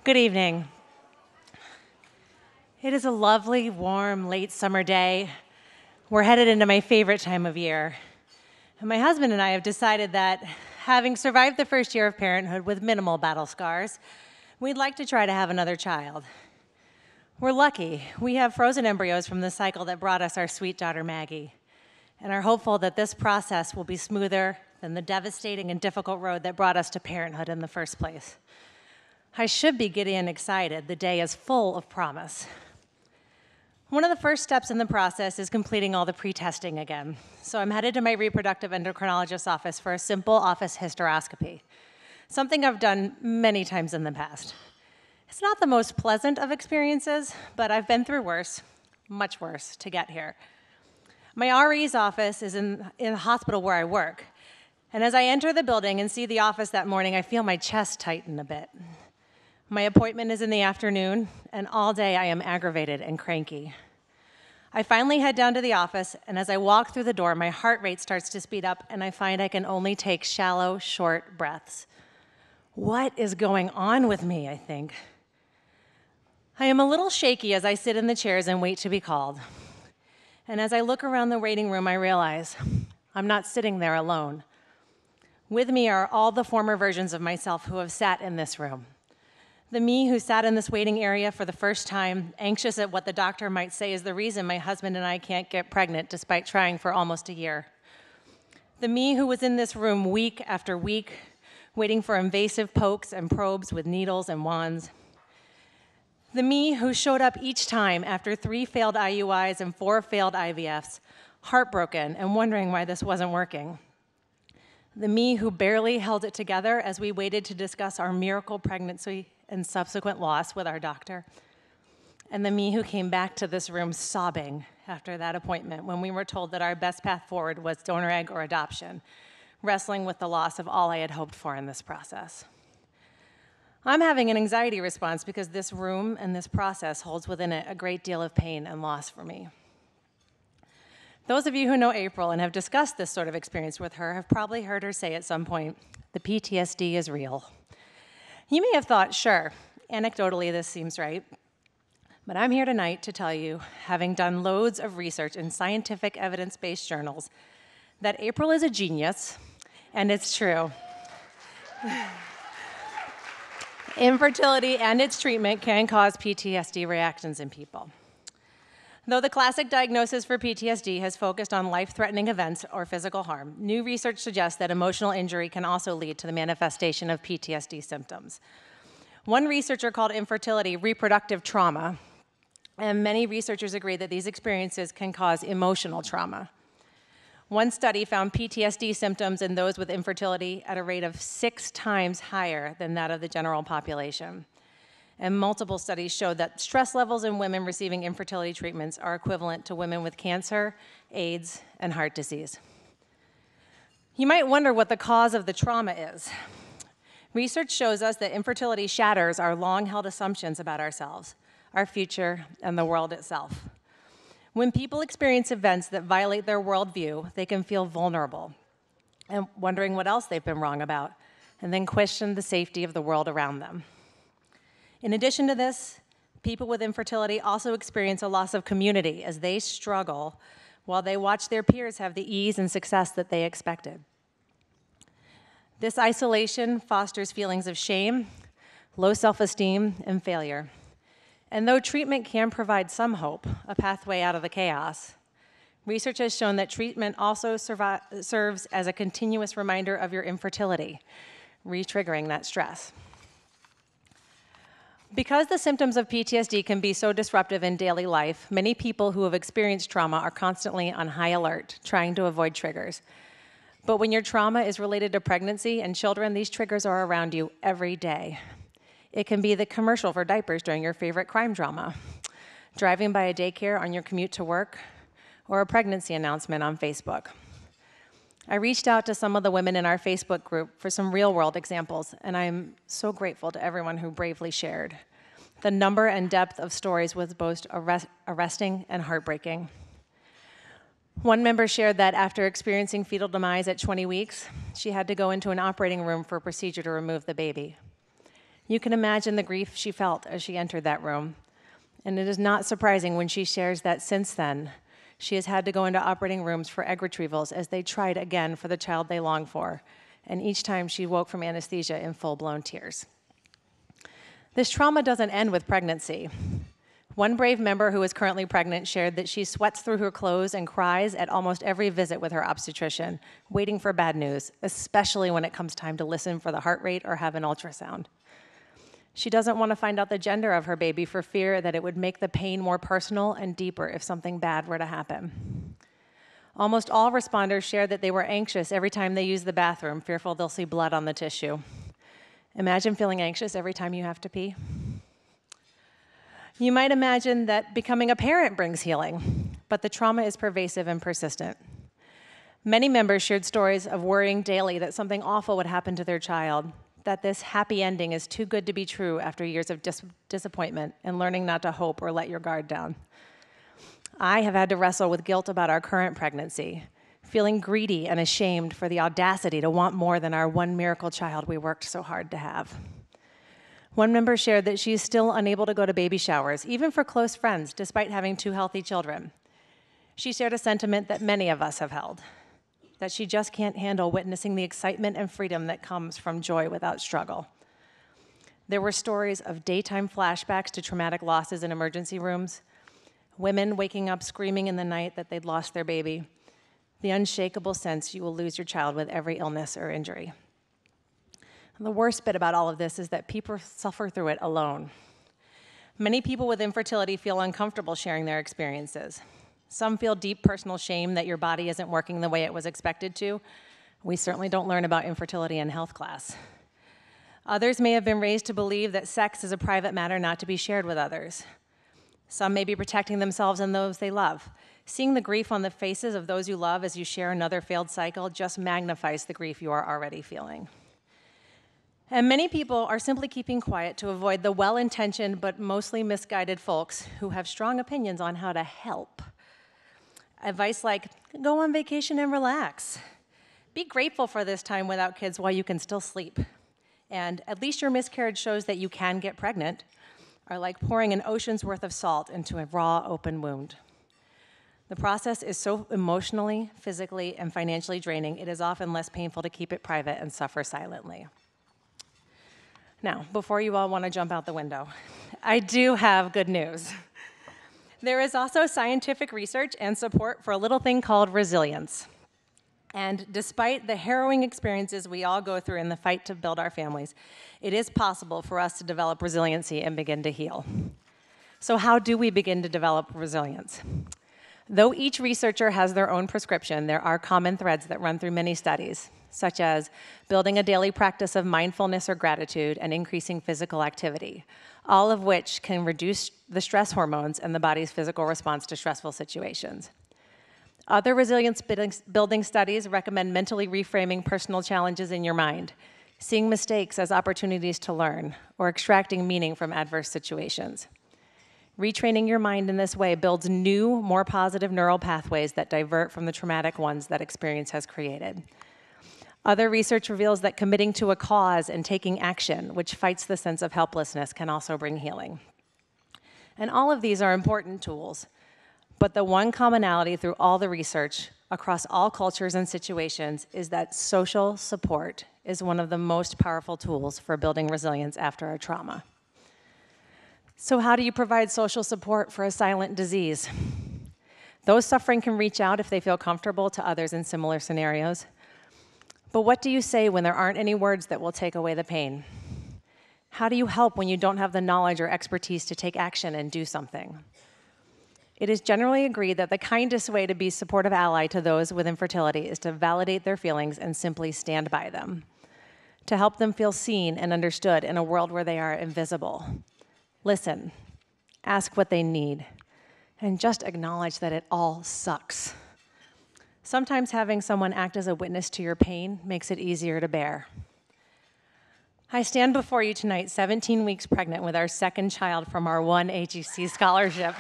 Good evening. It is a lovely, warm, late summer day. We're headed into my favorite time of year. And my husband and I have decided that, having survived the first year of parenthood with minimal battle scars, we'd like to try to have another child. We're lucky. We have frozen embryos from the cycle that brought us our sweet daughter, Maggie, and are hopeful that this process will be smoother than the devastating and difficult road that brought us to parenthood in the first place. I should be giddy and excited. The day is full of promise. One of the first steps in the process is completing all the pre-testing again. So I'm headed to my reproductive endocrinologist's office for a simple office hysteroscopy, something I've done many times in the past. It's not the most pleasant of experiences, but I've been through worse, much worse, to get here. My RE's office is in the hospital where I work, and as I enter the building and see the office that morning, I feel my chest tighten a bit. My appointment is in the afternoon, and all day I am aggravated and cranky. I finally head down to the office, and as I walk through the door, my heart rate starts to speed up, and I find I can only take shallow, short breaths. What is going on with me, I think? I am a little shaky as I sit in the chairs and wait to be called. And as I look around the waiting room, I realize I'm not sitting there alone. With me are all the former versions of myself who have sat in this room. The me who sat in this waiting area for the first time, anxious at what the doctor might say is the reason my husband and I can't get pregnant despite trying for almost a year. The me who was in this room week after week, waiting for invasive pokes and probes with needles and wands. The me who showed up each time after 3 failed IUIs and 4 failed IVFs, heartbroken and wondering why this wasn't working. The me who barely held it together as we waited to discuss our miracle pregnancy and subsequent loss with our doctor. And the me who came back to this room sobbing after that appointment when we were told that our best path forward was donor egg or adoption, wrestling with the loss of all I had hoped for in this process. I'm having an anxiety response because this room and this process holds within it a great deal of pain and loss for me. Those of you who know April and have discussed this sort of experience with her have probably heard her say at some point, the PTSD is real. You may have thought, sure, anecdotally this seems right, but I'm here tonight to tell you, having done loads of research in scientific evidence-based journals, that April is a genius, and it's true. Infertility and its treatment can cause PTSD reactions in people. Though the classic diagnosis for PTSD has focused on life-threatening events or physical harm, new research suggests that emotional injury can also lead to the manifestation of PTSD symptoms. One researcher called infertility reproductive trauma, and many researchers agree that these experiences can cause emotional trauma. One study found PTSD symptoms in those with infertility at a rate of 6 times higher than that of the general population. And multiple studies showed that stress levels in women receiving infertility treatments are equivalent to women with cancer, AIDS, and heart disease. You might wonder what the cause of the trauma is. Research shows us that infertility shatters our long-held assumptions about ourselves, our future, and the world itself. When people experience events that violate their worldview, they can feel vulnerable and wondering what else they've been wrong about, and then question the safety of the world around them. In addition to this, people with infertility also experience a loss of community as they struggle while they watch their peers have the ease and success that they expected. This isolation fosters feelings of shame, low self-esteem, and failure. And though treatment can provide some hope, a pathway out of the chaos, research has shown that treatment also serves as a continuous reminder of your infertility, re-triggering that stress. Because the symptoms of PTSD can be so disruptive in daily life, many people who have experienced trauma are constantly on high alert, trying to avoid triggers. But when your trauma is related to pregnancy and children, these triggers are around you every day. It can be the commercial for diapers during your favorite crime drama, driving by a daycare on your commute to work, or a pregnancy announcement on Facebook. I reached out to some of the women in our Facebook group for some real-world examples, and I'm so grateful to everyone who bravely shared. The number and depth of stories was both arresting and heartbreaking. One member shared that after experiencing fetal demise at 20 weeks, she had to go into an operating room for a procedure to remove the baby. You can imagine the grief she felt as she entered that room. And it is not surprising when she shares that since then, she has had to go into operating rooms for egg retrievals as they tried again for the child they long for. And each time she woke from anesthesia in full-blown tears. This trauma doesn't end with pregnancy. One brave member who is currently pregnant shared that she sweats through her clothes and cries at almost every visit with her obstetrician, waiting for bad news, especially when it comes time to listen for the heart rate or have an ultrasound. She doesn't want to find out the gender of her baby for fear that it would make the pain more personal and deeper if something bad were to happen. Almost all responders shared that they were anxious every time they used the bathroom, fearful they'll see blood on the tissue. Imagine feeling anxious every time you have to pee. You might imagine that becoming a parent brings healing, but the trauma is pervasive and persistent. Many members shared stories of worrying daily that something awful would happen to their child, that this happy ending is too good to be true after years of disappointment and learning not to hope or let your guard down. I have had to wrestle with guilt about our current pregnancy, feeling greedy and ashamed for the audacity to want more than our one miracle child we worked so hard to have. One member shared that she is still unable to go to baby showers, even for close friends, despite having 2 healthy children. She shared a sentiment that many of us have held, that she just can't handle witnessing the excitement and freedom that comes from joy without struggle. There were stories of daytime flashbacks to traumatic losses in emergency rooms, women waking up screaming in the night that they'd lost their baby, the unshakable sense you will lose your child with every illness or injury. And the worst bit about all of this is that people suffer through it alone. Many people with infertility feel uncomfortable sharing their experiences. Some feel deep personal shame that your body isn't working the way it was expected to. We certainly don't learn about infertility in health class. Others may have been raised to believe that sex is a private matter not to be shared with others. Some may be protecting themselves and those they love. Seeing the grief on the faces of those you love as you share another failed cycle just magnifies the grief you are already feeling. And many people are simply keeping quiet to avoid the well-intentioned but mostly misguided folks who have strong opinions on how to help. Advice like, go on vacation and relax. Be grateful for this time without kids while you can still sleep. And at least your miscarriage shows that you can get pregnant, are like pouring an ocean's worth of salt into a raw, open wound. The process is so emotionally, physically, and financially draining, it is often less painful to keep it private and suffer silently. Now, before you all want to jump out the window, I do have good news. There is also scientific research and support for a little thing called resilience. And despite the harrowing experiences we all go through in the fight to build our families, it is possible for us to develop resiliency and begin to heal. So how do we begin to develop resilience? Though each researcher has their own prescription, there are common threads that run through many studies, such as building a daily practice of mindfulness or gratitude and increasing physical activity, all of which can reduce the stress hormones and the body's physical response to stressful situations. Other resilience building studies recommend mentally reframing personal challenges in your mind, seeing mistakes as opportunities to learn, or extracting meaning from adverse situations. Retraining your mind in this way builds new, more positive neural pathways that divert from the traumatic ones that experience has created. Other research reveals that committing to a cause and taking action, which fights the sense of helplessness, can also bring healing. And all of these are important tools, but the one commonality through all the research across all cultures and situations is that social support is one of the most powerful tools for building resilience after a trauma. So how do you provide social support for a silent disease? Those suffering can reach out if they feel comfortable to others in similar scenarios. But what do you say when there aren't any words that will take away the pain? How do you help when you don't have the knowledge or expertise to take action and do something? It is generally agreed that the kindest way to be a supportive ally to those with infertility is to validate their feelings and simply stand by them, to help them feel seen and understood in a world where they are invisible. Listen, ask what they need, and just acknowledge that it all sucks. Sometimes having someone act as a witness to your pain makes it easier to bear. I stand before you tonight, 17 weeks pregnant with our second child from our one AGC scholarship.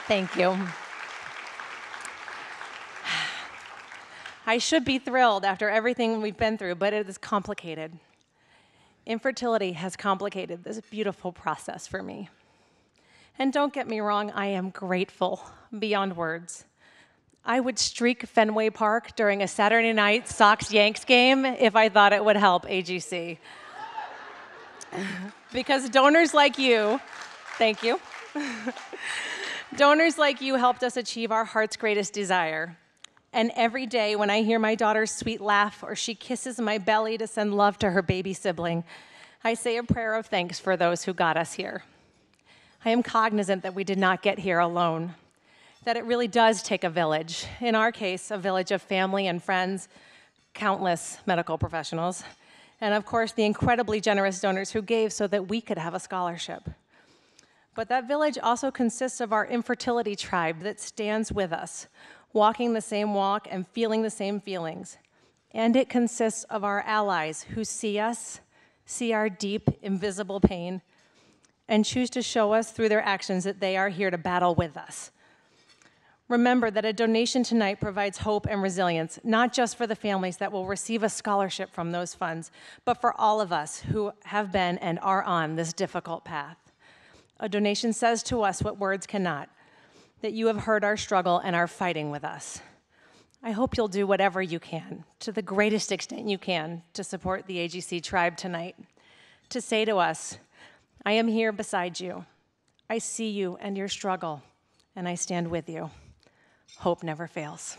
Thank you. I should be thrilled after everything we've been through, but it is complicated. Infertility has complicated this beautiful process for me. And don't get me wrong, I am grateful beyond words. I would streak Fenway Park during a Saturday night Sox-Yanks game if I thought it would help AGC. Because donors like you, thank you, donors like you helped us achieve our heart's greatest desire. And every day when I hear my daughter's sweet laugh or she kisses my belly to send love to her baby sibling, I say a prayer of thanks for those who got us here. I am cognizant that we did not get here alone, that it really does take a village. In our case, a village of family and friends, countless medical professionals, and of course, the incredibly generous donors who gave so that we could have a scholarship. But that village also consists of our infertility tribe that stands with us, walking the same walk and feeling the same feelings. And it consists of our allies who see us, see our deep, invisible pain, and choose to show us through their actions that they are here to battle with us. Remember that a donation tonight provides hope and resilience, not just for the families that will receive a scholarship from those funds, but for all of us who have been and are on this difficult path. A donation says to us what words cannot, that you have heard our struggle and are fighting with us. I hope you'll do whatever you can, to the greatest extent you can, to support the AGC tribe tonight, to say to us, I am here beside you. I see you and your struggle, and I stand with you. Hope never fails.